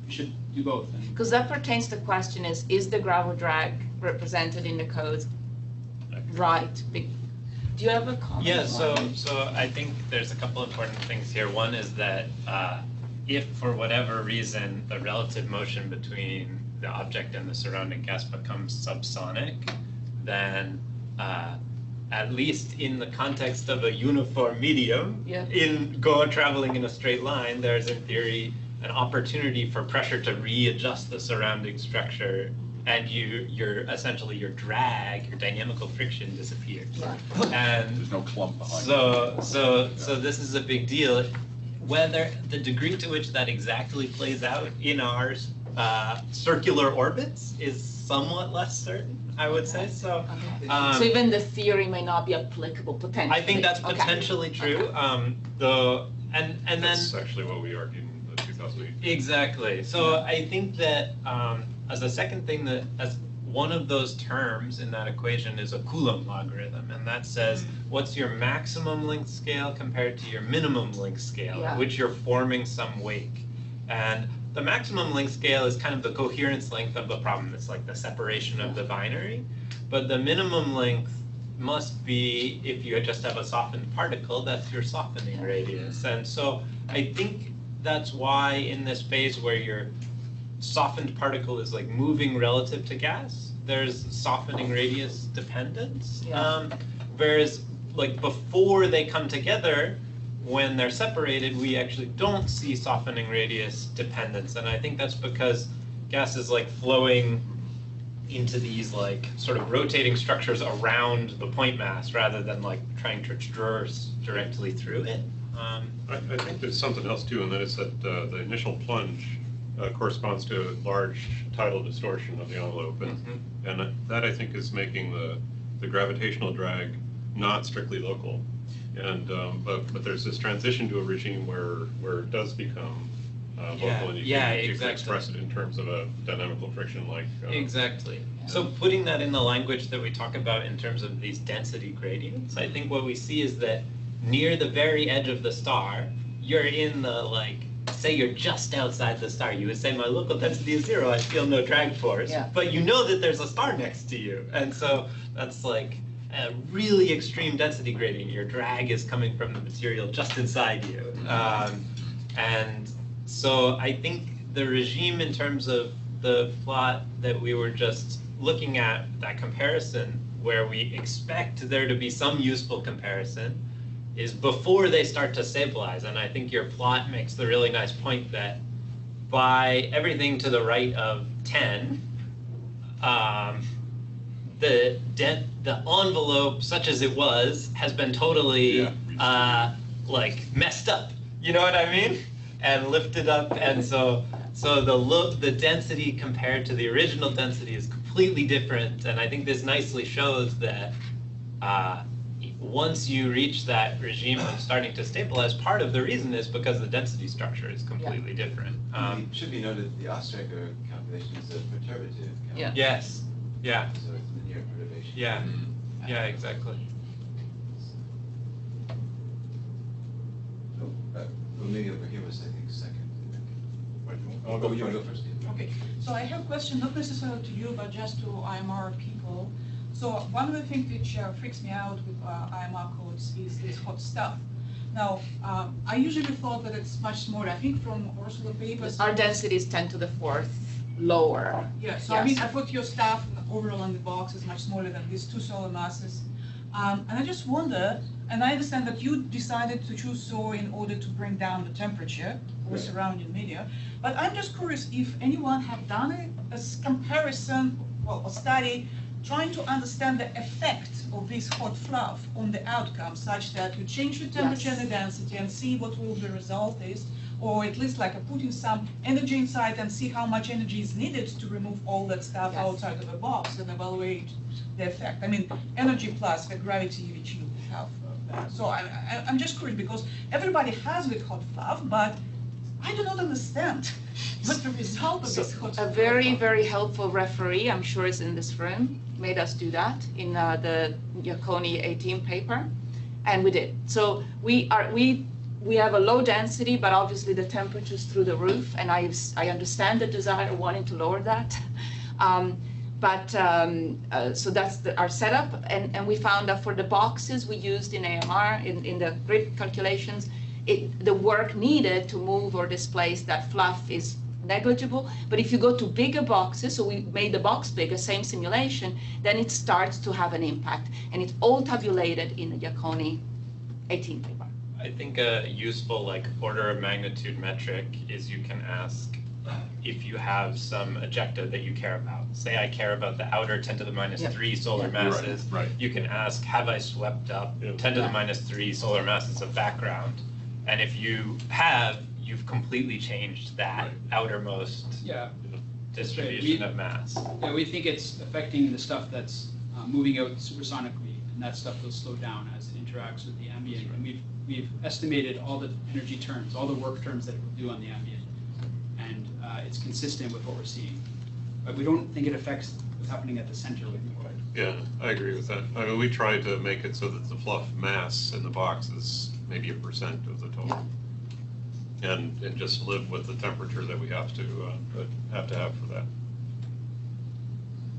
we should do both. Because that pertains to the question is the gravidrag represented in the code right? Do you have a comment? Yeah, so I think there's a couple important things here. One is that if for whatever reason the relative motion between the object and the surrounding gas becomes subsonic, then at least in the context of a uniform medium, traveling in a straight line, there's in theory an opportunity for pressure to readjust the surrounding structure, and your drag, your dynamical friction disappears. Yeah. And There's no clump behind so this is a big deal. Whether the degree to which that exactly plays out in our circular orbits is somewhat less certain, I would say. So, so even the theory may not be applicable potentially. I think that's potentially true. And That's actually what we argued in the 2008. Exactly. So I think that as a second thing, that as one of those terms in that equation is a Coulomb logarithm, and that says what's your maximum length scale compared to your minimum length scale, at which you're forming some wake. And the maximum length scale is kind of the coherence length of the problem. It's like the separation of the binary. But the minimum length must be, if you just have a softened particle, that's your softening radius. And so I think that's why in this phase where your softened particle is like moving relative to gas, there's softening radius dependence. Whereas like before they come together, when they're separated, we actually don't see softening radius dependence. And I think that's because gas is like flowing into these like sort of rotating structures around the point mass rather than like trying to traverse directly through it. I think there's something else too, and that is that the initial plunge corresponds to a large tidal distortion of the envelope, and that I think is making the gravitational drag not strictly local. And but there's this transition to a regime where it does become local, and you can express it in terms of a dynamical friction, like exactly. So putting that in the language that we talk about in terms of these density gradients, I think what we see is that near the very edge of the star, you're in the like, say you're just outside the star, you would say my local density is 0, I feel no drag force, but you know that there's a star next to you, and so that's like a really extreme density gradient. Your drag is coming from the material just inside you. And so I think the regime in terms of the plot that we were just looking at, that comparison, where we expect there to be some useful comparison, is before they start to stabilize. And I think your plot makes the really nice point that by everything to the right of 10, the envelope, such as it was, has been totally like messed up. You know what I mean? And lifted up, and so the density compared to the original density is completely different. And I think this nicely shows that once you reach that regime of starting to stabilize, part of the reason is because the density structure is completely different. It should be noted the Ostraker calculation is a perturbative calculation. Yes. Yeah. So it's linear perturbation. Yeah. Yeah. Exactly. Well, maybe over here was, I think, second. I'll go You want to go first? Okay, so I have a question, not necessarily to you, but just to IMR people. So one of the things which freaks me out with IMR codes is this hot stuff. Now, I usually thought that it's much smaller. I think from Ursula papers. Our density is 10 to the 4th lower. Yeah, so I mean, I thought your stuff overall on the box is much smaller than these two solar masses. And I just wonder, and I understand that you decided to choose SOAR in order to bring down the temperature of the surrounding media, but I'm just curious if anyone have done a comparison, well, a study trying to understand the effect of this hot fluff on the outcome, such that you change the temperature and the density and see what will the result is, or at least like putting some energy inside and see how much energy is needed to remove all that stuff outside of the box and evaluate the effect. I mean, energy plus the gravity which you have. So I'm just curious because everybody has with hot fluff, but I do not understand what the result of this hot fluff. A very, very helpful referee, I'm sure is in this room, made us do that in the Yaconi 18 paper, and we did. So we have a low density, but obviously the temperature's through the roof, and I understand the desire wanting to lower that. So that's our setup, and we found that for the boxes we used in AMR, in the grid calculations, the work needed to move or displace that fluff is negligible. But if you go to bigger boxes, so we made the box bigger, same simulation, then it starts to have an impact. And it's all tabulated in the Yaconi 18 paper. I think a useful order of magnitude metric is you can ask if you have some ejecta that you care about. Say I care about the outer 10 to the minus 3 solar masses. Right. You can ask, have I swept up 10 to the minus 3 solar masses of background? And if you have, you've completely changed that outermost distribution of mass. Yeah, we think it's affecting the stuff that's moving out supersonically, and that stuff will slow down as it interacts with the ambient. And we've estimated all the energy terms, all the work terms that it will do on the ambient, and it's consistent with what we're seeing. But we don't think it affects what's happening at the center with more. Yeah, I agree with that. I mean, we tried to make it so that the fluff mass in the box is maybe 1% of the total. And just live with the temperature that we have to have for that.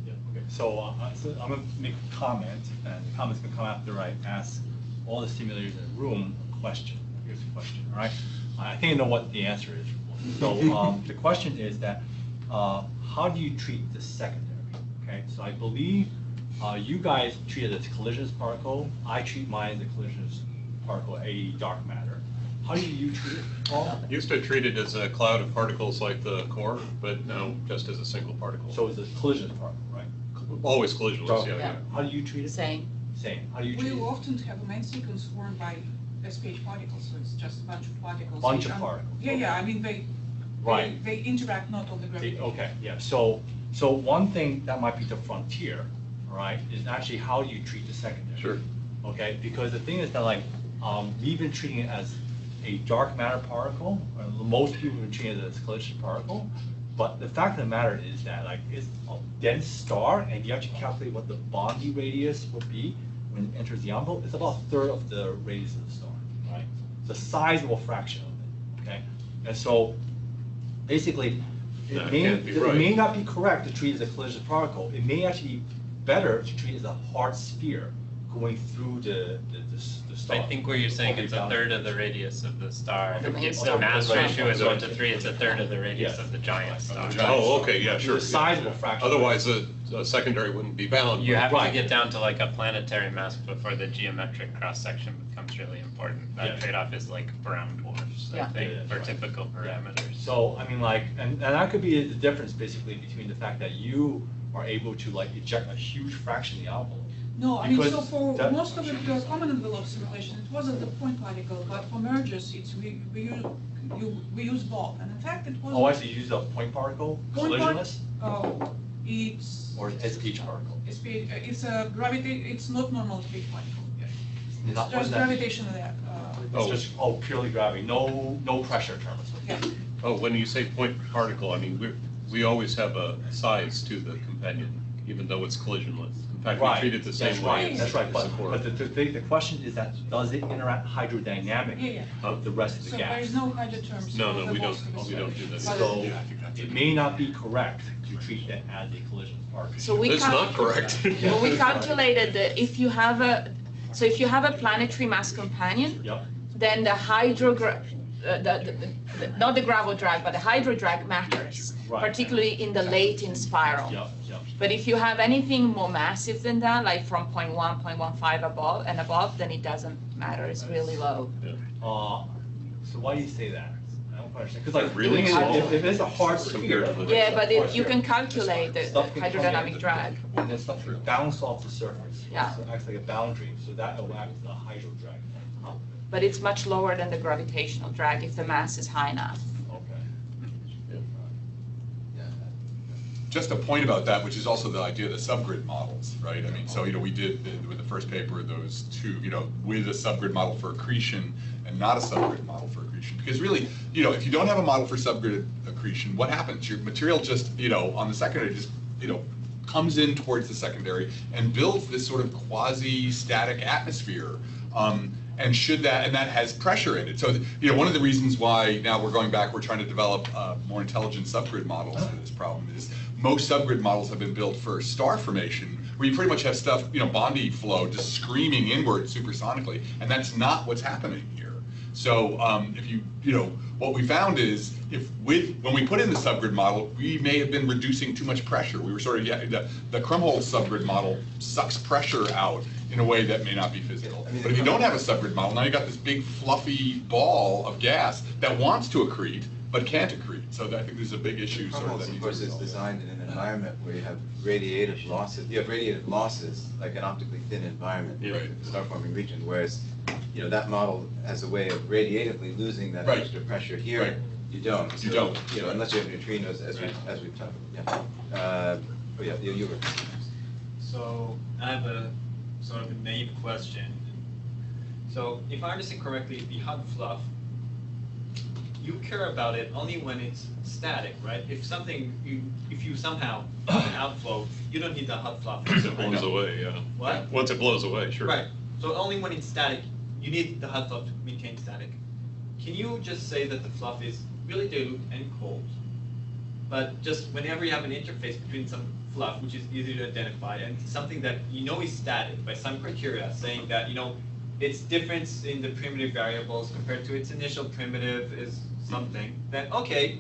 Yeah, okay. So, so I'm going to make a comment, and the comment's going to come after I ask all the simulators in the room a question. Here's a question, all right? I think I know what the answer is. So the question is that, how do you treat the secondary? Okay, so I believe you guys treat it as collisionless particle. I treat mine as a collisionless particle, a dark matter. How do you treat it, Paul? Used to treat it as a cloud of particles like the core, but now just as a single particle. So it's a collisionless particle, right? Always collisionless, yeah. How do you treat it? Same. Same. How do you treat We it? often have a main sequence formed by SPH particles, so it's just a bunch of particles. Bunch of particles. Yeah, I mean, they interact not on the gravity. Okay, yeah. So one thing that might be the frontier, all right, is actually how you treat the secondary. Sure. Okay, because the thing is that we've been treating it as a dark matter particle. Most people have been treating it as a collision particle. But the fact of the matter is that it's a dense star, and if you actually calculate what the Bondi radius would be when it enters the envelope, it's about 1/3 of the radius of the star, right? It's a sizable fraction of it, okay? And so basically, it may not be correct to treat it as a collision particle. It may actually be better to treat it as a hard sphere going through the star. I think where you're saying it's a Down. third of the radius of the star. Okay. If the mass Right. ratio is 1:3, it's a third of the radius Yes. of the giant star. Oh, okay, yeah, It's sure. a sizable fraction. Otherwise, a secondary wouldn't be bound. You have to Right. get down to like a planetary mass before the geometric cross-section becomes really important. Yeah. That trade-off is like brown dwarfs, I Yeah. think, Yeah, for right. typical parameters. So, I mean, like, and that could be the difference basically between the fact that you are able to like eject a huge fraction in the envelope. No, I mean, so Because for that- most of the common envelope simulation, it wasn't the point particle, but for mergers, we use both, and in fact, it was. Oh, I see, you use a point particle, Point part- collisionless, It's. or SH particle? It's a it's not normal speed particle. It's Not- just wasn't that- gravitational. It's just, purely gravity, no pressure terms. Yeah. Oh, when you say point particle, I mean, we always have a size to the companion, even though it's collisionless. In fact, we Right, treat it the that's same right, way. that's right, as but, support. but the question is that, does it interact hydrodynamically Yeah. of the rest of the So gas? there is no hydro terms. No, for no, the we most don't, of the we don't do simulation. that. But So, Yeah, I think that's it it. may not be correct to treat that as a collision particle. So we It's cal- not correct. Well, we calculated that if you have a planetary mass companion, Yep, then the not the gravel drag, but the hydro drag matters, Right. particularly in the Layton spiral. yep, yep. But if you have anything more massive than that, like from 0.1, 0.15 above, then it doesn't matter, it's really low. So why do you say that? I don't quite understand, because like, Really if small. if it's a hard sphere. Compared to the- Yeah, but you can calculate the Stuff can come hydrodynamic in, drag. And then stuff will bounce off the surface. Yeah. So it acts like a boundary, so that will act as a hydro drag. But it's much lower than the gravitational drag if the mass is high enough. Okay. Just a point about that, which is also the idea of the subgrid models, right? I mean, so, we did, with the first paper, those two, with a subgrid model for accretion and not a subgrid model for accretion. Because really, if you don't have a model for subgrid accretion, what happens? Your material just, on the secondary, just, comes in towards the secondary and builds this sort of quasi-static atmosphere. And that has pressure in it. So, one of the reasons why now we're going back, we're trying to develop more intelligent subgrid models for this problem is most subgrid models have been built for star formation, where you pretty much have stuff, Bondi flow just screaming inward supersonically, and that's not what's happening here. So, what we found is when we put in the subgrid model, we may have been reducing too much pressure. We were sort of, the Krumholtz subgrid model sucks pressure out in a way that may not be physical. But if you don't have a subgrid model, now you got this big fluffy ball of gas that wants to accrete, but can't accrete. So I think there's a big issue sort of Krumholtz, that of needs course, to be is solved. designed in an environment where you have radiative losses. You have radiative losses, like an optically thin environment, Yeah. Right. star-forming region, whereas, that model has a way of radiatively losing that Right. extra pressure. Here, Right. you don't. You So, don't. unless you have neutrinos, as we've talked about. Yeah. You were. So I have a sort of a naive question. So if I understand correctly, the hot fluff, you care about it only when it's static, right? If you somehow have an outflow, you don't need the hot fluff. Once it blows away, yeah. What? Once it blows away, sure. Right. So only when it's static, you need the hot fluff to maintain static. Can you just say that the fluff is really dilute and cold, but just whenever you have an interface between some fluff, which is easy to identify, and something that is static by some criteria, saying that its difference in the primitive variables compared to its initial primitive is something, then okay,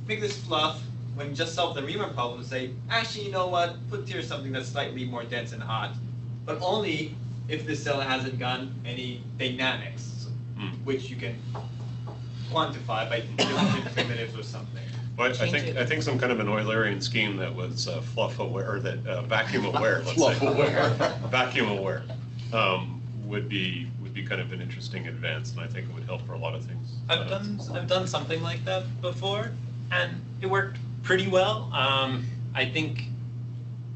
pick this fluff, when you just solve the Riemann problem, say, actually, you know what, put here something that's slightly more dense and hot, but only if the cell hasn't got any dynamics, which you can quantify by different primitives or something. Well, I think some kind of an Eulerian scheme that was fluff aware, or that vacuum aware, let's say. Fluff aware. Vacuum aware, would be kind of an interesting advance, and I think it would help for a lot of things. I've done something like that before, and it worked pretty well. I think,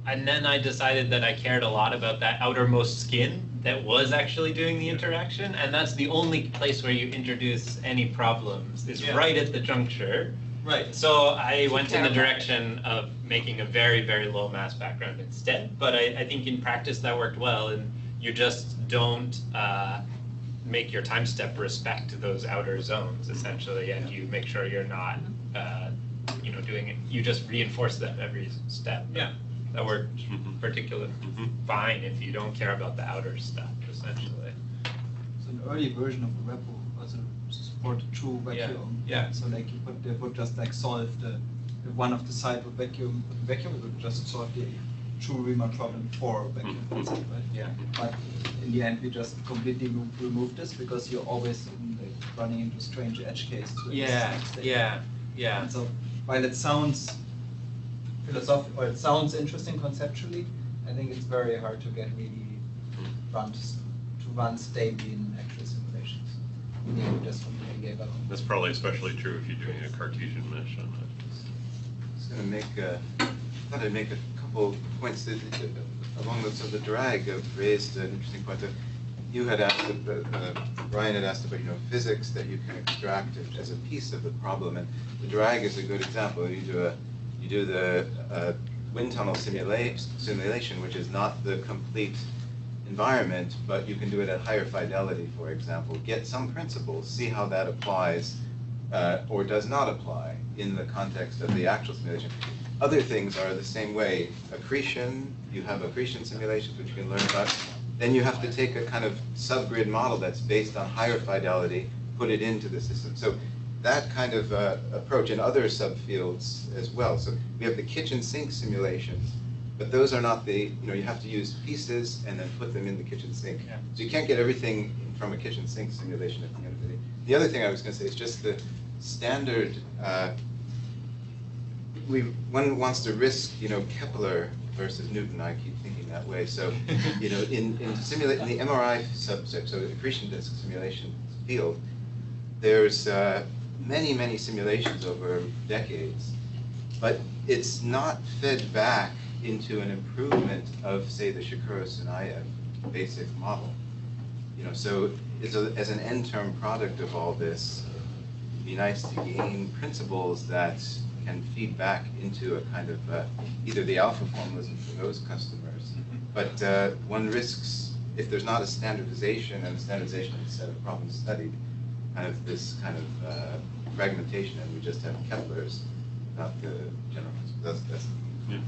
and then I decided that I cared a lot about that outermost skin that was actually doing the interaction, and that's the only place where you introduce any problems, is right at the juncture. Right. So I went in the direction of making a very, very low mass background instead, but I think in practice that worked well, and you just don't make your time step respect those outer zones, essentially, and you make sure you're not, doing it, you just reinforce that every step. Yeah. That worked particularly fine if you don't care about the outer stuff, essentially. early version of the repo also supported true vacuum. Yeah. So like they would just like solve the one of the side with vacuum, it would just solve the true Riemann problem for vacuum concept, right? Yeah. But in the end, we just completely remove this because you're always running into strange edge cases. Yeah. And so while it sounds philosophical, or it sounds interesting conceptually, I think it's very hard to get really run stably in actual simulations. You just completely gave up. That's probably especially true if you're doing a Cartesian mesh on that. I was going to thought I'd make a couple points that, along the the drag raised an interesting point that you had asked, Brian had asked about, physics that you can extract as a piece of the problem, and the drag is a good example. You do the wind tunnel simulation, which is not the complete environment, but you can do it at higher fidelity, for example. Get some principles, see how that applies or does not apply in the context of the actual simulation. Other things are the same way. Accretion, you have accretion simulations, which you can learn about. Then you have to take a kind of subgrid model that's based on higher fidelity, put it into the system. So that kind of approach in other subfields as well. So we have the kitchen sink simulations, but those are not the, you have to use pieces and then put them in the kitchen sink. Yeah. So you can't get everything from a kitchen sink simulation at the end of the day. The other thing I was going to say is just the standard, one wants to risk, Kepler versus Newton. I keep thinking that way. So, in the MRI subject, so the accretion disk simulation field, there's many simulations over decades, but it's not fed back into an improvement of, say, the Shakura-Sunayev basic model. So as an end-term product of all this, it'd be nice to gain principles that can feed back into a kind of either the alpha formalism for those customers, but one risks, if there's not a standardization and a standardization of a set of problems studied, kind of this kind of fragmentation, and we just have Keplers, not the general. That's Yeah.